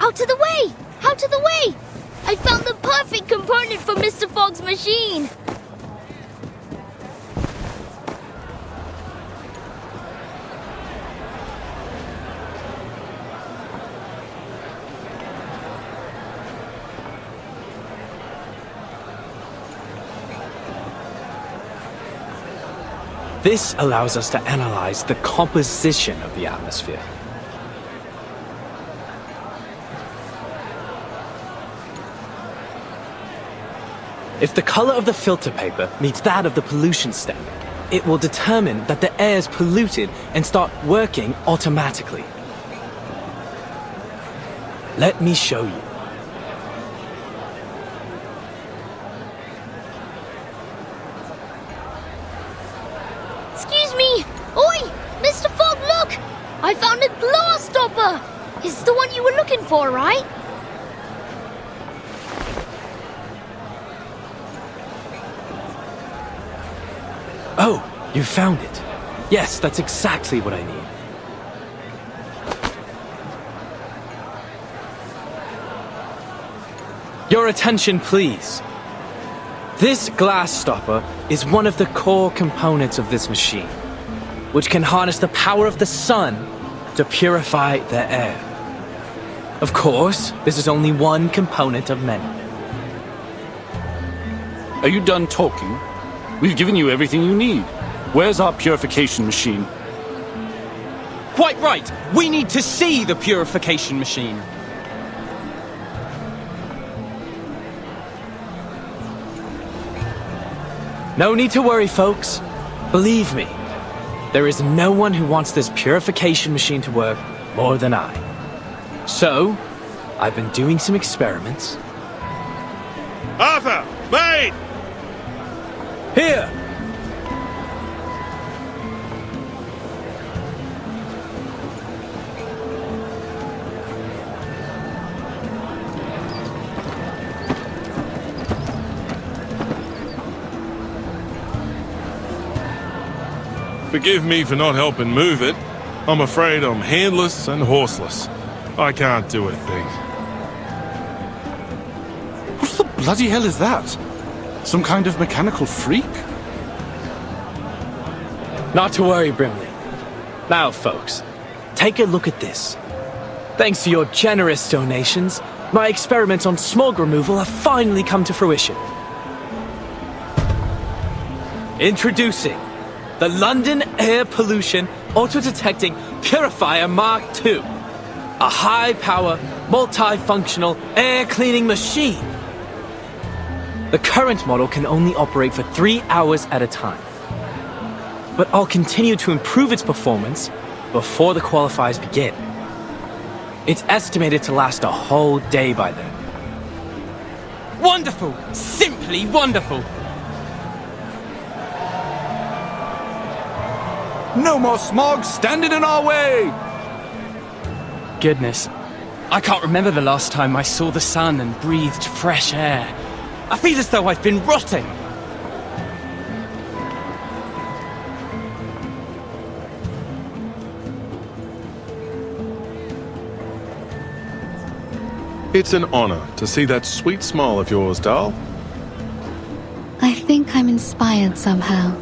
Out of the way! Out of the way! I found the perfect component for Mr. Fogg's machine! This allows us to analyze the composition of the atmosphere. If the color of the filter paper meets that of the pollution standard, it will determine that the air is polluted and start working automatically. Let me show you. Excuse me! Oi! Mr. Fogg, look! I found a glass stopper! It's the one you were looking for, right? Oh, you found it. Yes, that's exactly what I need. Your attention, please. This glass stopper is one of the core components of this machine, which can harness the power of the sun to purify the air. Of course, this is only one component of many. Are you done talking? We've given you everything you need. Where's our purification machine? Quite right! We need to see the purification machine. No need to worry, folks. Believe me, there is no one who wants this purification machine to work more than I. So, I've been doing some experiments. Arthur! Mate! Here! Forgive me for not helping move it. I'm afraid I'm handless and horseless. I can't do a thing. What the bloody hell is that? Some kind of mechanical freak? Not to worry, Brimley. Now, folks, take a look at this. Thanks to your generous donations, my experiments on smog removal have finally come to fruition. Introducing the London Air Pollution Auto-Detecting Purifier Mark II. A high-power, multi-functional air-cleaning machine. The current model can only operate for 3 hours at a time. But I'll continue to improve its performance before the qualifiers begin. It's estimated to last a whole day by then. Wonderful! Simply wonderful! No more smog standing in our way! Goodness, I can't remember the last time I saw the sun and breathed fresh air. I feel as though I've been rotting. It's an honor to see that sweet smile of yours, Dal. I think I'm inspired somehow.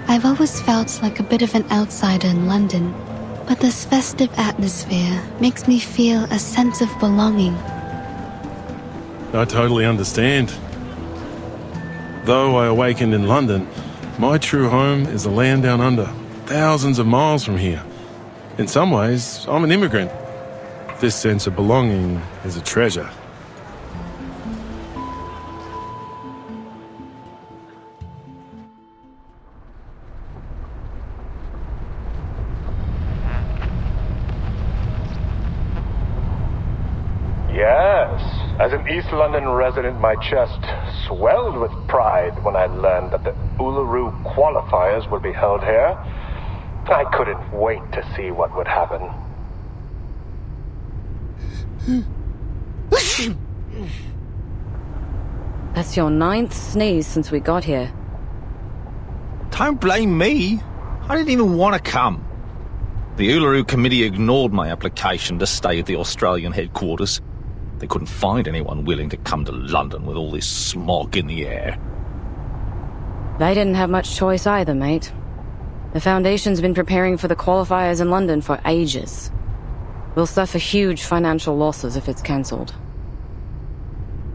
I've always felt like a bit of an outsider in London, but this festive atmosphere makes me feel a sense of belonging. I totally understand. Though I awakened in London, my true home is the land down under, thousands of miles from here. In some ways, I'm an immigrant. This sense of belonging is a treasure. Yes, as an East London resident, my chest swelled with pride when I learned that the Uluru qualifiers would be held here. I couldn't wait to see what would happen. That's your 9th sneeze since we got here. Don't blame me. I didn't even want to come. The Uluru Committee ignored my application to stay at the Australian headquarters. They couldn't find anyone willing to come to London with all this smog in the air. They didn't have much choice either, mate. The Foundation's been preparing for the qualifiers in London for ages. We'll suffer huge financial losses if it's cancelled.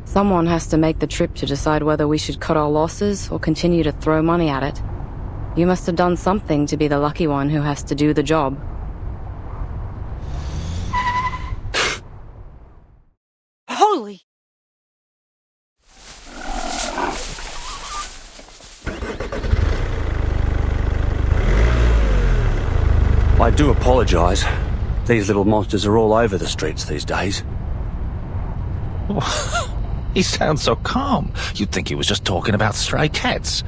Someone has to make the trip to decide whether we should cut our losses or continue to throw money at it. You must have done something to be the lucky one who has to do the job. Holy! I do apologise. These little monsters are all over the streets these days. He sounds so calm. You'd think he was just talking about stray cats.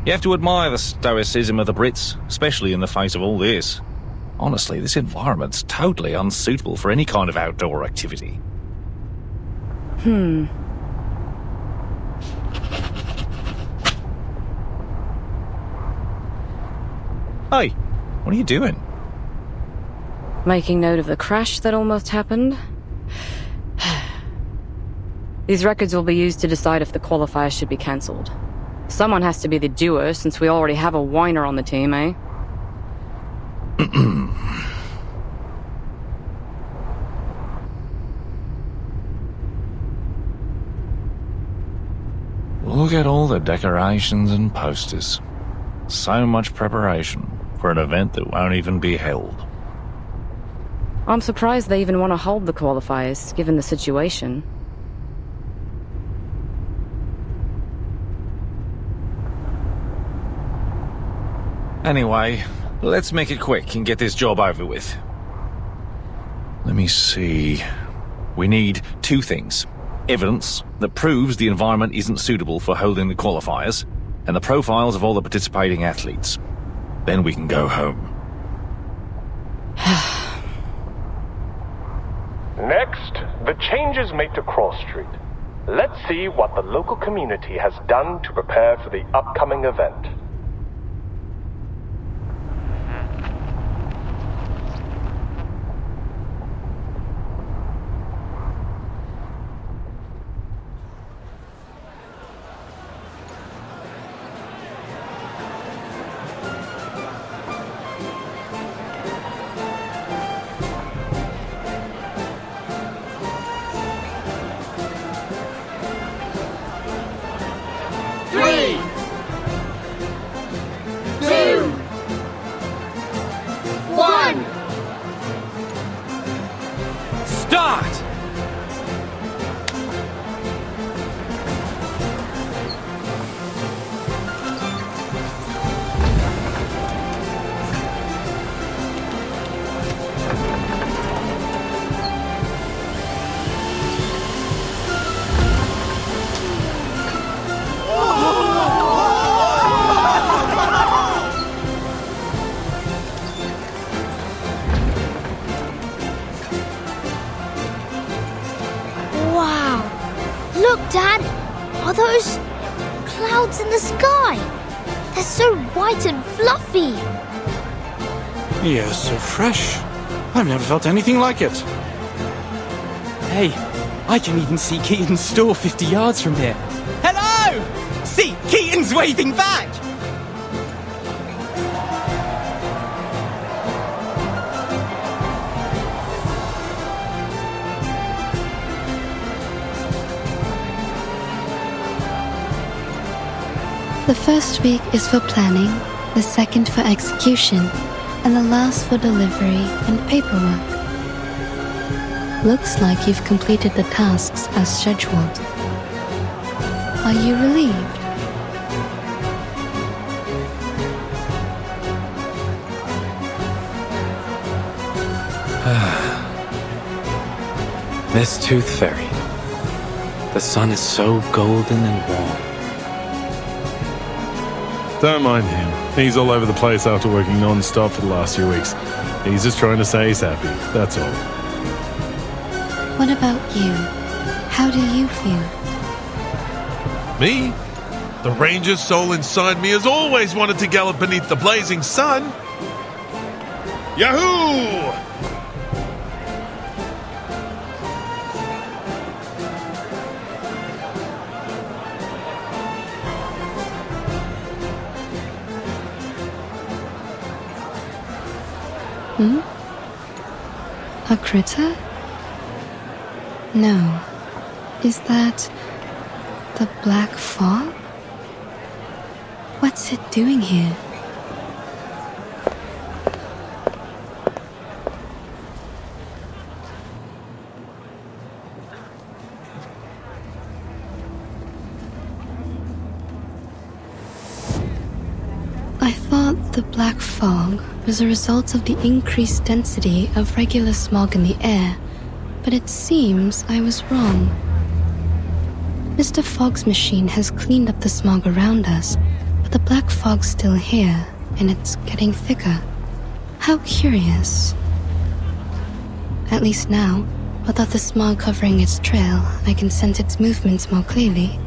You have to admire the stoicism of the Brits, especially in the face of all this. Honestly, this environment's totally unsuitable for any kind of outdoor activity. Hey, what are you doing? Making note of the crash that almost happened. These records will be used to decide if the qualifiers should be cancelled. Someone has to be the doer, since we already have a whiner on the team, eh? Look at all the decorations and posters. So much preparation for an event that won't even be held. I'm surprised they even want to hold the qualifiers, given the situation. Anyway, let's make it quick and get this job over with. Let me see. We need 2 things. Evidence that proves the environment isn't suitable for holding the qualifiers, and the profiles of all the participating athletes. Then we can go home. Next, the changes made to Cross Street. Let's see what the local community has done to prepare for the upcoming event. Start! Look, Dad! Are those clouds in the sky? They're so white and fluffy! Yes, so fresh. I've never felt anything like it. Hey, I can even see Keaton's store 50 yards from here. Hello! See, Keaton's waving back! The first week is for planning, the second for execution, and the last for delivery and paperwork. Looks like you've completed the tasks as scheduled. Are you relieved? This Tooth Fairy. The sun is so golden and warm. Don't mind him. He's all over the place after working non-stop for the last few weeks. He's just trying to say he's happy, that's all. What about you? How do you feel? Me? The ranger soul inside me has always wanted to gallop beneath the blazing sun. Yahoo! A critter? No. Is that the black fog? What's it doing here? I thought the black fog was a result of the increased density of regular smog in the air, but it seems I was wrong. Mr. Fogg's machine has cleaned up the smog around us, but the black fog's still here, and it's getting thicker. How curious. At least now, without the smog covering its trail, I can sense its movements more clearly.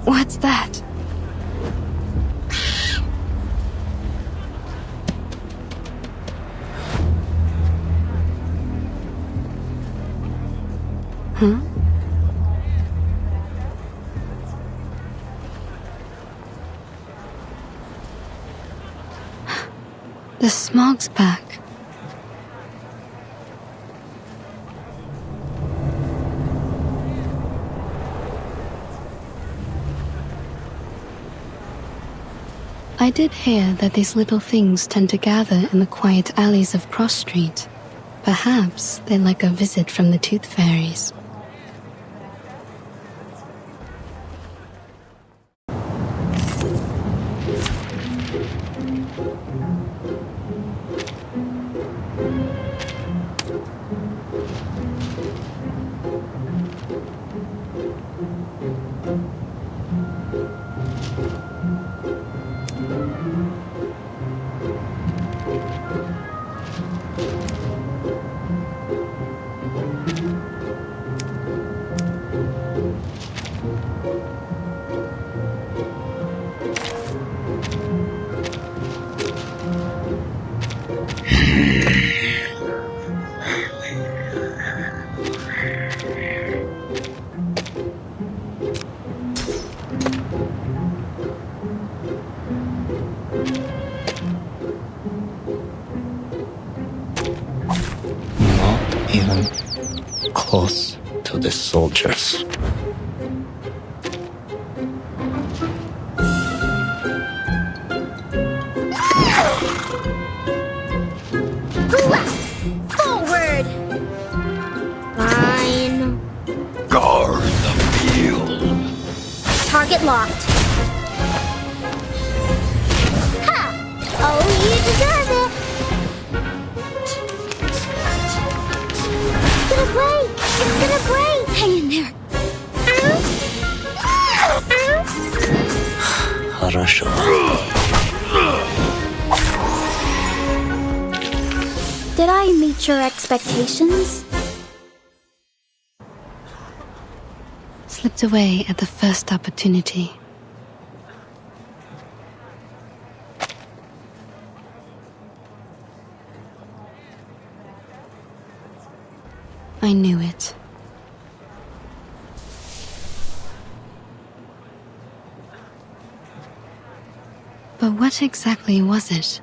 What's that? Huh? The smog's back. I did hear that these little things tend to gather in the quiet alleys of Cross Street. Perhaps they're like a visit from the Tooth Fairies. Even close to the soldiers. Forward! Fine. Guard the field. Target locked. Ha! Oh, you deserve it! It's gonna break! It's gonna break! Hang in there. Хорошо. Did I meet your expectations? Slipped away at the first opportunity. I knew it. But what exactly was it?